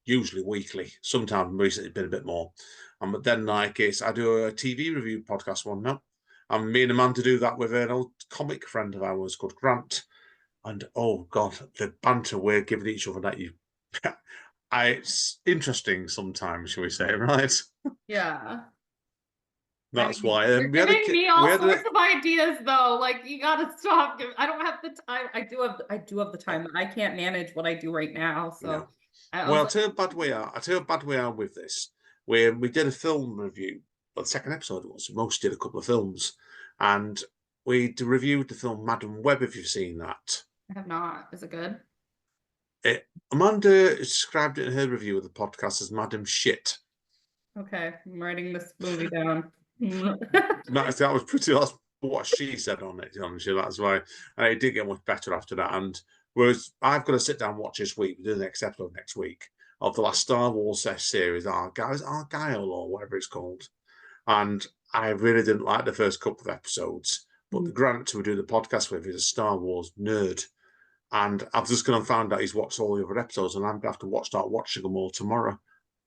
usually weekly. Sometimes recently it's been a bit more. But then like I do a TV review podcast one now. And me and Amanda do that with an old comic friend of ours called Grant. And oh God, the banter we're giving each other that it's interesting sometimes, shall we say, right? Yeah. I That's mean, why. you're We had a giving me we all had a sorts of ideas though. Like you gotta stop. I don't have the time. I do have the time, but I can't manage what I do right now. no. So I Well, was I'll like, tell you how bad we are. I'll tell you how bad we are with this. We did a film review, but the second episode was. Most did a couple of films, and we reviewed the film Madam Web. If you've seen that, I have not. Is it good? Amanda described it in her review of the podcast as Madam Shit. Okay, I'm writing this movie down. That was pretty. That's what she said on it. Honestly, that's why it did get much better after that. And whereas I've got to sit down and watch this week, do the next episode next week of the last Star Wars series, Argyle or whatever it's called. And I really didn't like the first couple of episodes. But the Grant who we do the podcast with is a Star Wars nerd. And I've just gone and found out he's watched all the other episodes, and I'm going to have to start watching them all tomorrow.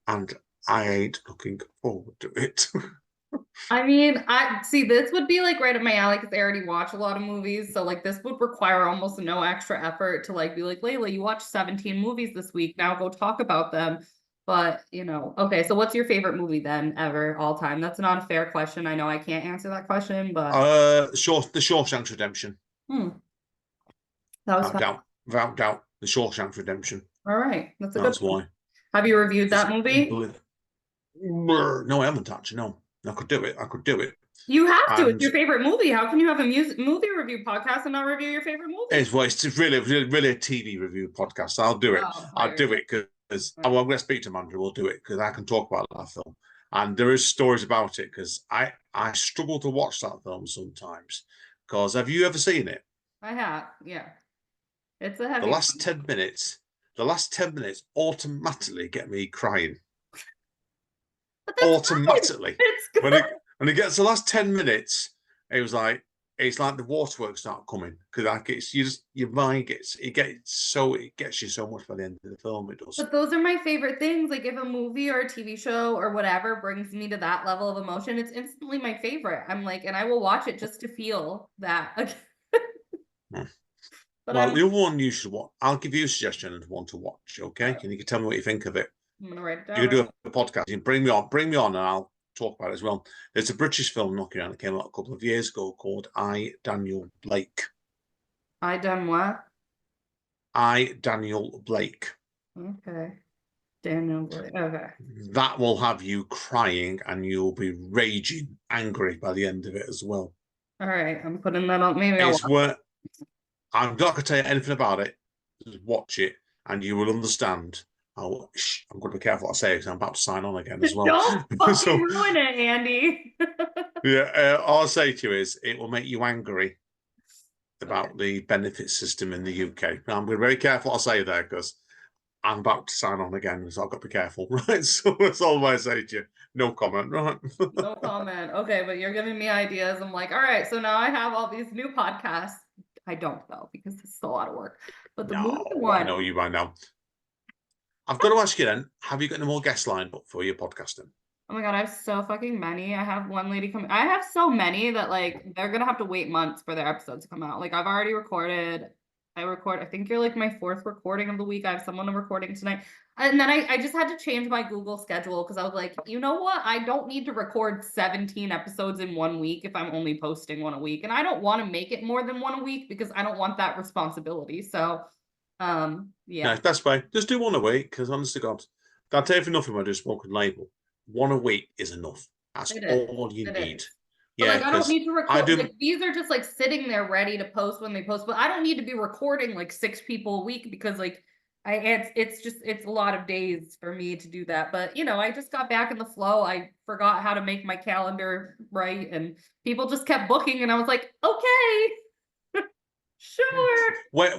And I ain't looking forward to it. I mean, I see this would be like right up my alley because I already watch a lot of movies. So like this would require almost no extra effort to like be like, Layla, you watched 17 movies this week. Now go talk about them. But okay, so what's your favorite movie then ever, all time? That's an unfair question. I know I can't answer that question, but The Shawshank Redemption. that was Without fun. doubt. Without doubt. The Shawshank Redemption. All right, that's a good That's one. why. Have you reviewed that Just movie? no, I haven't actually. No, I could do it. I could do it. You have to. It's And your favorite movie. How can you have a movie review podcast and not review your favorite movie? it's really, really, really a TV review podcast. I'll do it. Oh, I'll do it because I'm going to speak to Amanda. We'll do it because I can talk about that film. And there is stories about it because I struggle to watch that film sometimes. Because have you ever seen it? I have. Yeah. It's a The heavy last one. 10 minutes automatically get me crying. But that's fine. Automatically. It's When it good. And it gets the last 10 minutes, it was like, it's like the waterworks start coming because like it's your mind gets it gets you so much by the end of the film. It does. But those are my favorite things. Like if a movie or a TV show or whatever brings me to that level of emotion, it's instantly my favorite. I'm like, and I will watch it just to feel that. But Well, I'm the other one you should watch. I'll give you a suggestion of one to watch, okay? And you can tell me what you think of it. I'm gonna write it You down. can do a podcast. You can bring me on, and I'll talk about it as well. There's a British film knocking around that came out a couple of years ago called I, Daniel Blake. I done what? I, Daniel Blake. Okay. Daniel Blake. Okay. That will have you crying and you'll be raging angry by the end of it as well. All right. I'm putting that on. Maybe I'll It's worth. I'm not going to tell you anything about it. Just watch it and you will understand. I'm going to be careful what I say because I'm about to sign on again as well. Don't fucking So, ruin it, Andy. yeah, all I'll say to you is it will make you angry about the benefit system in the UK. I'm being very careful what I say there because I'm about to sign on again, so I've got to be careful, right? So that's all I say to you. No comment, right? No comment. Okay, but you're giving me ideas. I'm like, all right, so now I have all these new podcasts. I don't though, because this is a lot of work. But the movie No, I one, know you by now. I've got to ask you then, have you got any more guests lined up for your podcasting? oh my God, I have so fucking many. I have one lady coming. I have so many that like they're gonna have to wait months for their episodes to come out. Like I've already recorded. I think you're like my fourth recording of the week. I have someone recording tonight. And then I just had to change my Google schedule because I was like, you know what? I don't need to record 17 episodes in 1 week if I'm only posting one a week. And I don't want to make it more than one a week because I don't want that responsibility. So yeah. No, that's fine. Just do one a week, because honest to God, I'll tell you for nothing when I do spoken label. One a week is enough. That's It is. all you It need. is. But Yeah, like I don't because need to I record do. like these are just like sitting there ready to post when they post, but I don't need to be recording like 6 people a week because like it's a lot of days for me to do that. But you know, I just got back in the flow. I forgot how to make my calendar right and people just kept booking and I was like, okay, sure. Where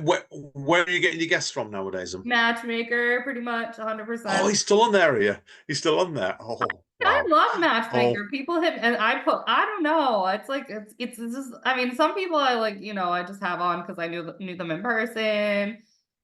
are you getting your guests from nowadays? Matchmaker, pretty much Oh, 100%. he's still on there, are you? He's still on there. Oh, I wow. love Oh, Matchmaker. People have, and I don't know. It's like it's just. I mean, some people I like, I just have on because I knew them in person,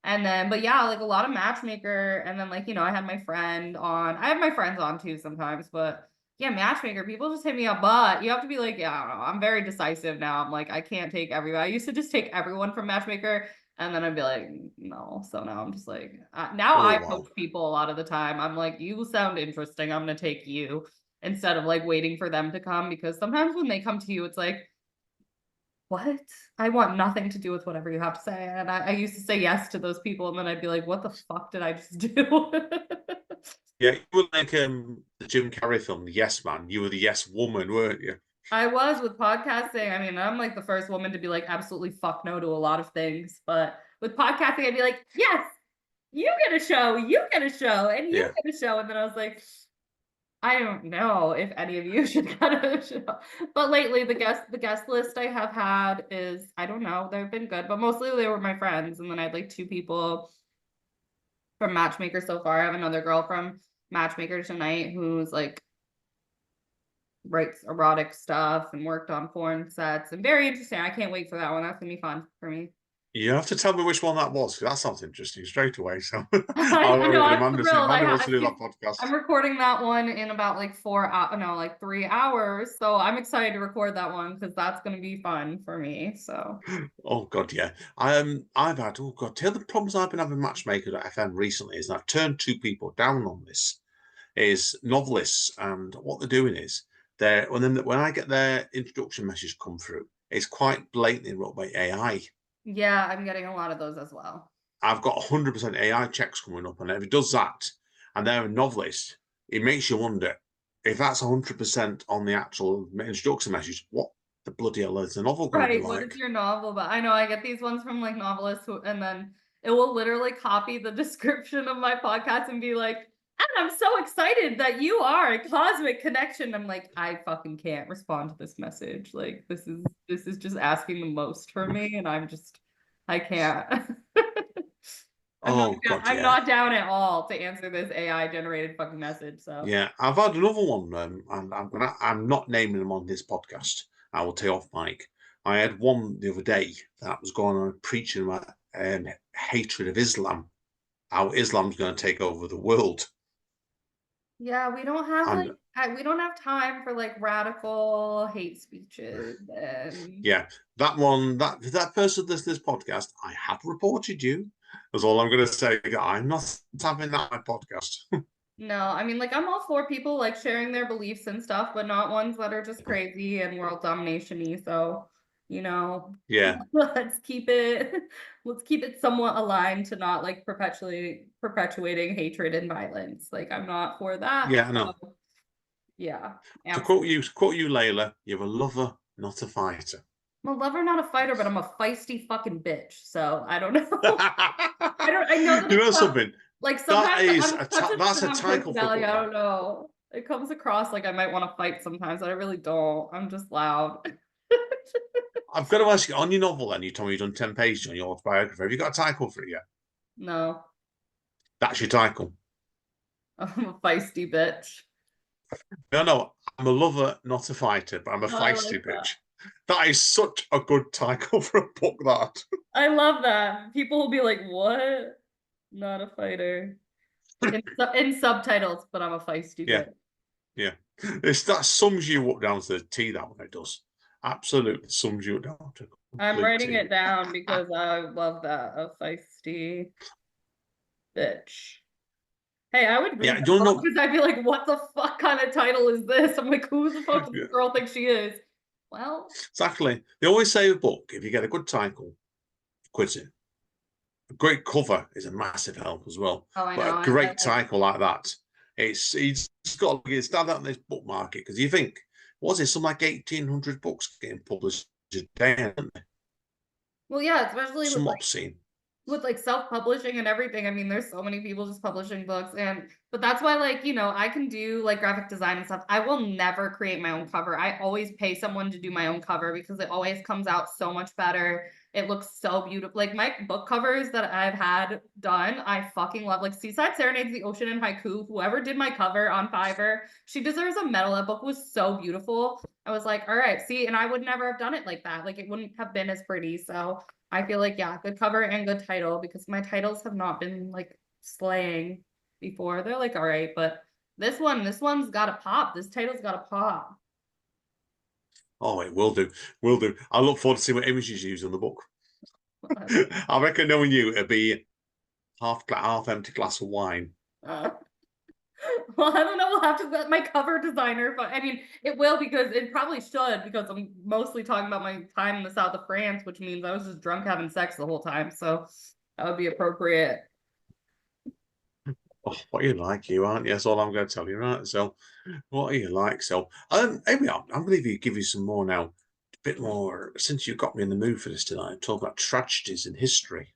and then, but yeah, like a lot of Matchmaker, and then like I had my friend on. I have my friends on too sometimes, but yeah, Matchmaker. People just hit me up, but you have to be like, yeah, I don't know. I'm very decisive now. I'm like, I can't take everybody. I used to just take everyone from Matchmaker. And then I'd be like, no. So now I'm just like, now oh, I wow. poach people a lot of the time. I'm like, you sound interesting. I'm going to take you instead of like waiting for them to come because sometimes when they come to you, it's like, what? I want nothing to do with whatever you have to say. And I used to say yes to those people. And then I'd be like, what the fuck did I just do? Yeah, you were like the Jim Carrey film, The Yes Man. You were the yes woman, weren't you? I was with podcasting. I mean, I'm like the first woman to be like, absolutely fuck no to a lot of things. But with podcasting, I'd be like, yes, you get a show, you get a show, and you Yeah. get a show. And then I was like, I don't know if any of you should get a show. But lately the guest list I have had is I don't know, they've been good, but mostly they were my friends. And then I had like 2 people from Matchmaker so far. I have another girl from Matchmaker tonight who's like writes erotic stuff and worked on porn sets and very interesting. I can't wait for that one. That's gonna be fun for me. You have to tell me which one that was, 'cause that sounds interesting straight away. So I I'll know, ring I'm Amanda, see if thrilled. Amanda wants to do that podcast. I'm recording that one in about like 4 hours, no, like 3 hours. So I'm excited to record that one because that's gonna be fun for me. So Oh God, yeah. I've had oh God, tell the problems I've been having Matchmaker.fm recently is I've turned 2 people down on this. Is novelists, and what they're doing is they're when I get their introduction message come through, it's quite blatantly wrote by AI. yeah, I'm getting a lot of those as well. I've got 100% AI checks coming up, and if it does that, and they're a novelist, it makes you wonder if that's 100% on the actual introduction message. What the bloody hell is the novel going to be Right. What is like? your novel about? I know I get these ones from like novelists and then it will literally copy the description of my podcast and be like, and I'm so excited that you are a cosmic connection. I'm like, I fucking can't respond to this message. Like this is just asking the most for me and I can't. Oh God, I'm yeah. not down at all to answer this AI generated fucking message. So Yeah, I've had another one. I'm not naming them on this podcast. I will tell you off mic. I had one the other day that was going on preaching about hatred of Islam, how Islam's going to take over the world. yeah, we don't have like And we don't have time for like radical hate speeches and yeah, that one, that person that's this podcast, I have reported you. That's all I'm going to say. I'm not having that on my podcast. no, I mean like I'm all for people like sharing their beliefs and stuff, but not ones that are just crazy and world domination-y. So, you know, Yeah, let's keep it let's keep it somewhat aligned to not like perpetuating hatred and violence. Like I'm not for that. yeah, I know. So, yeah, To absolutely. quote you, Layla, you're a lover, not a fighter. I'm a lover, not a fighter, but I'm a feisty fucking bitch. So I don't know. I know that You know it's tough. something? Like That sometimes is I'm such a that's a strong title for a personality. book. I That. don't know. It comes across like I might want to fight sometimes, but I really don't. I'm just loud. I've got to ask you on your novel. Then you told me you've done 10 pages on your autobiography. Have you got a title for it yet? No, That's your title. I'm a feisty bitch. No, no. I'm a lover, not a fighter, but I'm a Oh, I feisty like that. bitch. That is such a good title for a book. That. I love that. People will be like, "What? Not a fighter." In subtitles, but I'm a feisty Yeah, bitch. yeah. That sums you up down to the T. That one it does. Absolutely sums you up down to a I'm complete writing T. it down because I love that. A feisty bitch. Hey, I would read Yeah, you that don't book know. because I'd be like, what the fuck kind of title is this? I'm like, who the fuck does Yeah, this girl think she is? Well, exactly. They always say a book if you get a good title, quit it. A great cover is a massive help as well. oh, I But know. a I great like, title like that, it's got to stand out in this book market because you think, was it some like 1,800 books getting published a day? well, yeah, especially Some obscene. with like self-publishing and everything. I mean, there's so many people just publishing books and but that's why like, I can do like graphic design and stuff. I will never create my own cover. I always pay someone to do my own cover because it always comes out so much better. It looks so beautiful. Like my book covers that I've had done, I fucking love. Like Seaside Serenades, The Ocean and Haiku. Whoever did my cover on Fiverr, she deserves a medal. That book was so beautiful. I was like, all right, see, and I would never have done it like that. Like it wouldn't have been as pretty. So I feel like, yeah, good cover and good title because my titles have not been like slaying before. They're like, all right, but this one's got a pop. This title's got a pop. Oh, it will do. Will do. I look forward to seeing what images you use in the book. I reckon knowing you, it'll be half empty glass of wine. Uh, well, I don't know. We'll have to let my cover designer, but I mean, it will because it probably should because I'm mostly talking about my time in the south of France, which means I was just drunk having sex the whole time. So that would be appropriate. Oh, what you like, you aren't you? That's all I'm going to tell you, right? So, what are you like? So, here we are. I'm going to give you some more now. A bit more, since you got me in the mood for this tonight, talk about tragedies in history.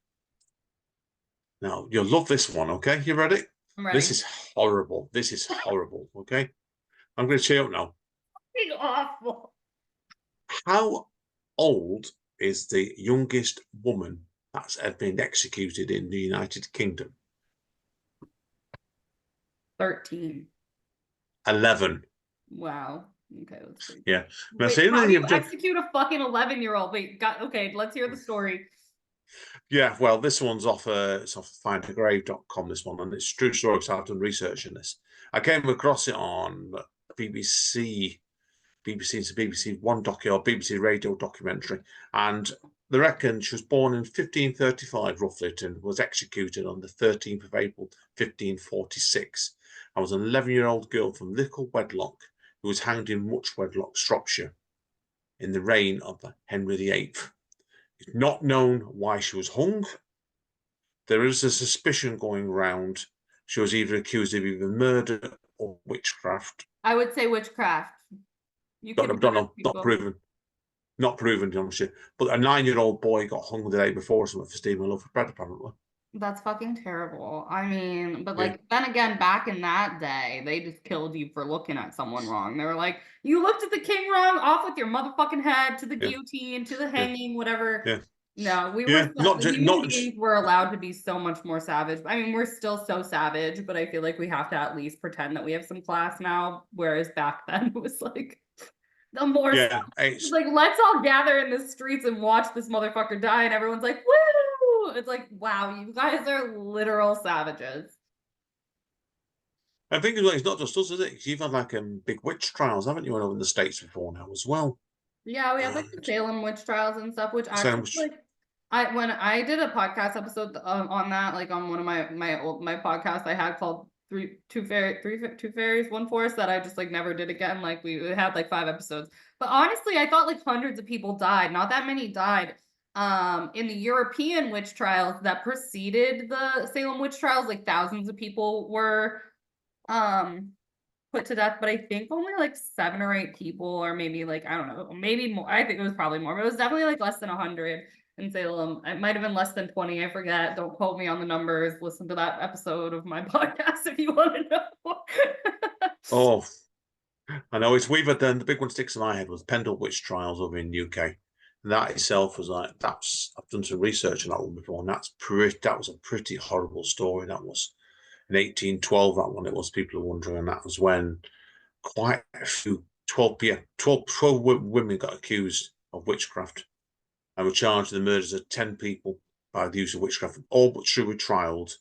Now, you'll love this one, okay? You ready? I'm This ready. is horrible. This is horrible, okay? I'm going to cheer up now. Being awful. How old is the youngest woman that's ever been executed in the United Kingdom? 13. 11. Wow. Okay, that's pretty good. Yeah. Now, Wait, see, how then do you you've done. execute a fucking 11-year-old? Wait, okay, let's hear the story. Yeah, well, this one's off. It's off findagrave.com. This one, and it's true story. So I've done research in this. I came across it on BBC, it's a BBC One docu or BBC Radio documentary, and they reckon she was born in 1535, roughly, and was executed on the 13th of April, 1546. I was an 11-year-old girl from Little Wedlock who was hanged in Much Wedlock, Shropshire, in the reign of Henry VIII. It's not known why she was hung. There is a suspicion going round she was either accused of either murder or witchcraft. I would say witchcraft. You can Don't murder know, not people. proven. Not proven, honestly. But a 9-year-old boy got hung the day before something for stealing a loaf of bread, apparently. That's fucking terrible. I mean, but Yeah, like then again, back in that day, they just killed you for looking at someone wrong. They were like, you looked at the king wrong, off with your motherfucking head to the yeah, guillotine, to the yeah, hanging, whatever. yeah. No, we were Yeah, not human not beings were allowed to be so much more savage. I mean, we're still so savage, but I feel like we have to at least pretend that we have some class now. Whereas back then it was like the more yeah. it's like let's all gather in the streets and watch this motherfucker die, and everyone's like, woo! It's like, wow, you guys are literal savages. I think it's not just us, is it? You've had like big witch trials, haven't you, over in the States before now as well? Yeah, we had like the And Salem witch trials and stuff, which so actually like I when I did a podcast episode on that, like on one of my podcasts I had called two fairies, one forest that I just like never did again. Like we had like 5 episodes, but honestly, I thought like hundreds of people died. Not that many died. In the European witch trials that preceded the Salem witch trials, like thousands of people were um put to death, but I think only like 7 or 8 people, or maybe like I don't know, maybe more. I think it was probably more, but it was definitely like less than 100 in Salem. It might have been less than 20. I forget. Don't quote me on the numbers. Listen to that episode of my podcast if you want to know. oh, I know it's we've had the big one sticks in my head was Pendle witch trials over in UK. That itself was like I've done some research on that one before, and that was a pretty horrible story. That was in 1812. That one it was. People are wondering, and that was when quite a few 12 women got accused of witchcraft and were charged with the murders of 10 people by the use of witchcraft. All but 2 were trialed,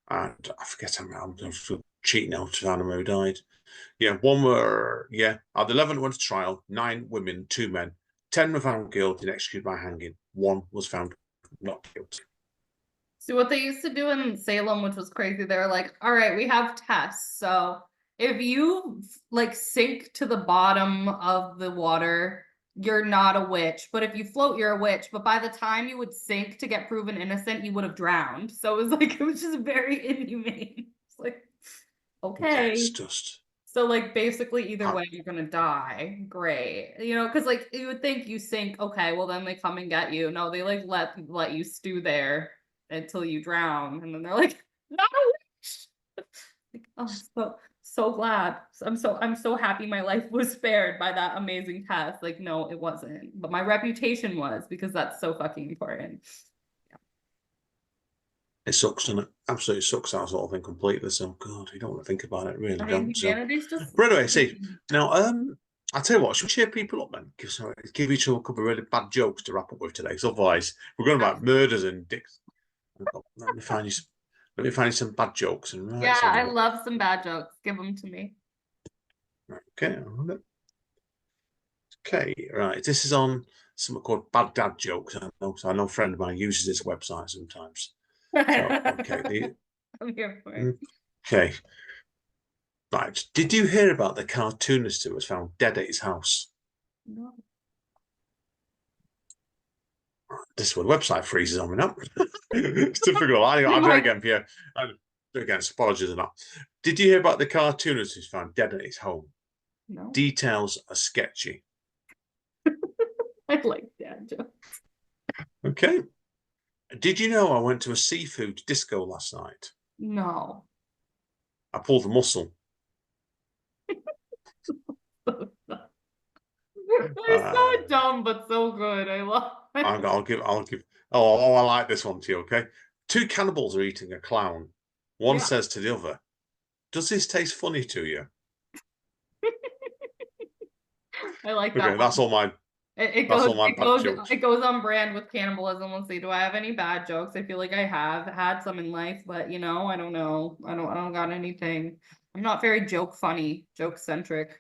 and I forget how many. I'm cheating now to find who died. Yeah, one were, yeah, the 11 went to trial, 9 women, 2 men. 10 were found guilty and executed by hanging. 1 was found not guilty. So what they used to do in Salem, which was crazy, they were like, all right, we have tests. So if you like sink to the bottom of the water, you're not a witch. But if you float, you're a witch. But by the time you would sink to get proven innocent, you would have drowned. So it was like, it was just very inhumane. It's like, Yeah, it's okay. just. So like basically either way you're gonna die. Great. You know, because like you would think you sink, okay, well then they come and get you. No, they like let you stew there until you drown. And then they're like, not a witch. Like, oh, so glad. I'm so happy my life was spared by that amazing test. Like, no, it wasn't. But my reputation was, because that's so fucking important. It sucks, doesn't it? Absolutely sucks that sort of thing completely. So, God, you don't want to think about it, really, I mean, don't. So, humanity's just but anyway, see, now, I'll tell you what, should we cheer people up then? Give each other a couple of really bad jokes to wrap up with today, because otherwise, we're going about murders and dicks. Let me find you some, let me find you some bad jokes and right. yeah, So, I love some bad jokes. Give them to me. okay, okay, right. This is on something called Bad Dad Jokes. I know a friend of mine uses this website sometimes. So, okay, I'm here for it. okay. Right. Did you hear about the cartoonist who was found dead at his house? No. This is where the website freezes on me now. It's difficult. I'll do it again, Pierre. I'll do it again. Apologies for that. Did you hear about the cartoonist who's found dead at his home? No. Details are sketchy. I like dad jokes. Okay. Did you know I went to a seafood disco last night? No. I pulled a muscle. They're so dumb, but so good. I love it. I'll give. Oh, I like this one too. Okay. 2 cannibals are eating a clown. One Yeah. says to the other, "Does this taste funny to you?" I like that Okay, one. that's all my It that's goes all my it bad goes jokes. it goes on brand with cannibalism. Let's see. Do I have any bad jokes? I feel like I have had some in life, but you know, I don't know. I don't got anything. I'm not very joke centric.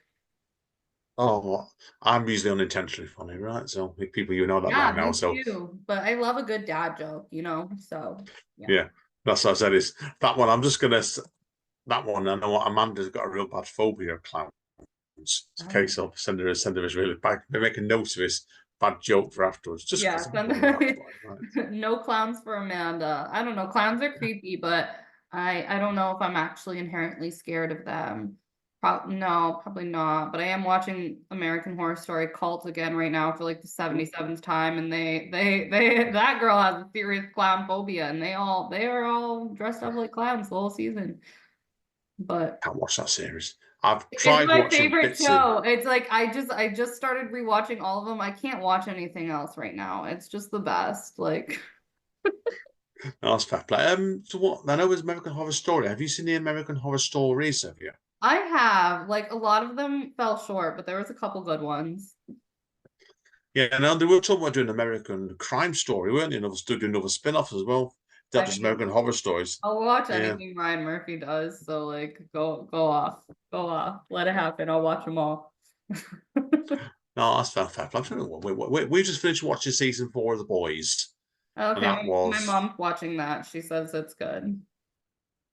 Oh, I'm usually unintentionally funny, right? So people, you know that by Yeah, now. me So too. But I love a good dad joke, you know. So yeah. yeah, that's what I said. Is that one? I'm just gonna that one. I know what Amanda's got a real bad phobia of clowns. It's a Oh. case of send her his really bad. They make a note of his bad joke for afterwards, just Yeah, because I'm worried. That's why, right? no clowns for Amanda. I don't know. Clowns are creepy, but I don't know if I'm actually inherently scared of them. No, probably not. But I am watching American Horror Story Cult again right now for like the 77th time, and they that girl has a serious clown phobia, and they are all dressed up like clowns the whole season. But Can't watch that series. I've It's tried my watching favorite bits of. show. It's like I just started rewatching all of them. I can't watch anything else right now. It's just the best. Like That's fair play. So what? I know it's American Horror Story. Have you seen the American Horror Stories? Have you? I have, like a lot of them fell short, but there was a couple good ones. Yeah, and they were talking about doing American Crime Story, weren't they? Another doing another spin-off as well. That I just mean, American Horror Stories. I'll watch Yeah. anything Ryan Murphy does, so like go off. Go off. Let it happen. I'll watch them all. No, that's fair play. We just finished watching season 4 of The Boys, and Okay, that my was mom's watching that. She says it's good.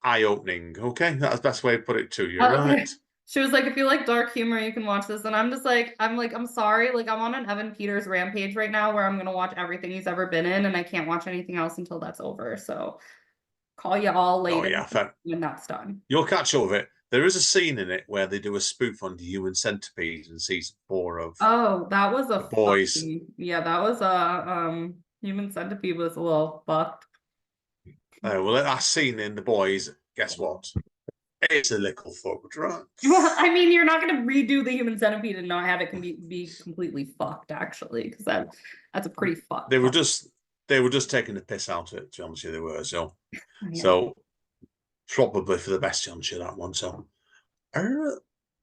eye-opening. Okay, that's the best way to put it to you, Okay. right? She was like, if you like dark humor, you can watch this. And I'm just like, I'm sorry. Like, I'm on an Evan Peters rampage right now where I'm gonna watch everything he's ever been in, and I can't watch anything else until that's over. So call you all Oh later yeah, fair. when that's done. You'll catch up with it. There is a scene in it where they do a spoof on the human centipede in season 4 of Oh, that was The a Boys. fucking yeah, that was a Human Centipede was a little fucked. Well, that scene in The Boys, guess what? It's a little fucked, right? Well, I mean, you're not gonna redo the Human Centipede and not have it can be completely fucked, actually, because that's a pretty fucked They were part. just they were just taking the piss out of it. To be honest, with you, they were Yeah. so probably for the best, chance of that one. So, uh,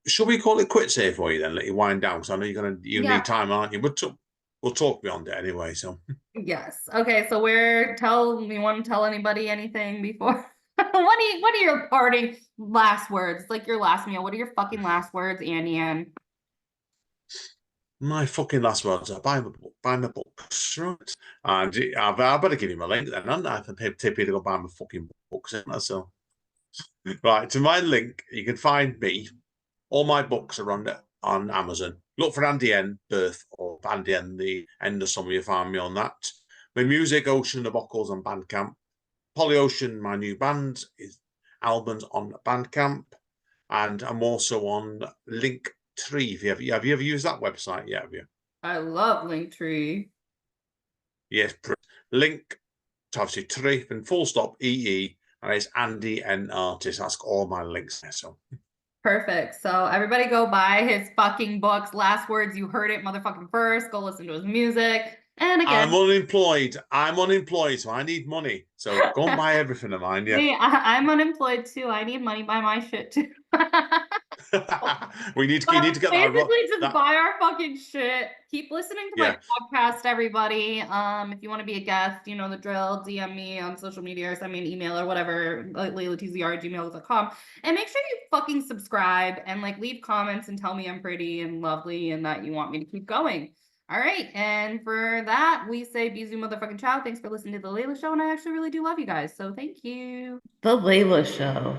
shall we call it quits here for you then? Let you wind down because I know you need Yeah. time, aren't you? But we'll talk beyond it anyway. So, Yes. Okay, so where tell you want to tell anybody anything before what are your parting last words? Like your last meal. What are your fucking last words, Annie Ann? my fucking last words are buy my books, right? And I better give you my link then, haven't I? For people to go buy my fucking books, isn't I? So, right to my link, you can find me. All my books are on Amazon. Look for Andy N Birth or Andy N the End of Summer. You find me on that. My music, Ocean the Bockles on Bandcamp. Polyocean, my new band, is albums on Bandcamp, and I'm also on Linktree. Have you ever used that website yet? Have you? I love Linktree. Yes, link obviously tree and full stop EE, and it's Andy N Artist. That's all my links there. So Perfect. So everybody go buy his fucking books. Last words, you heard it, motherfucking first. Go listen to his music. And I'm again, unemployed. So I need money. So go and buy everything of mine. Yeah. hey, I'm unemployed too. I need money. Buy my shit too. You need to get Basically, just that. buy our fucking shit. Keep listening to my Yeah. podcast, everybody. If you want to be a guest, you know the drill. DM me on social media or send me an email or whatever, like laylatzr@gmail.com. And make sure you fucking subscribe and like leave comments and tell me I'm pretty and lovely and that you want me to keep going. All right, and for that, we say Bizu motherfucking ciao. Thanks for listening to the Layla Show, and I actually really do love you guys, so thank you. The Layla Show.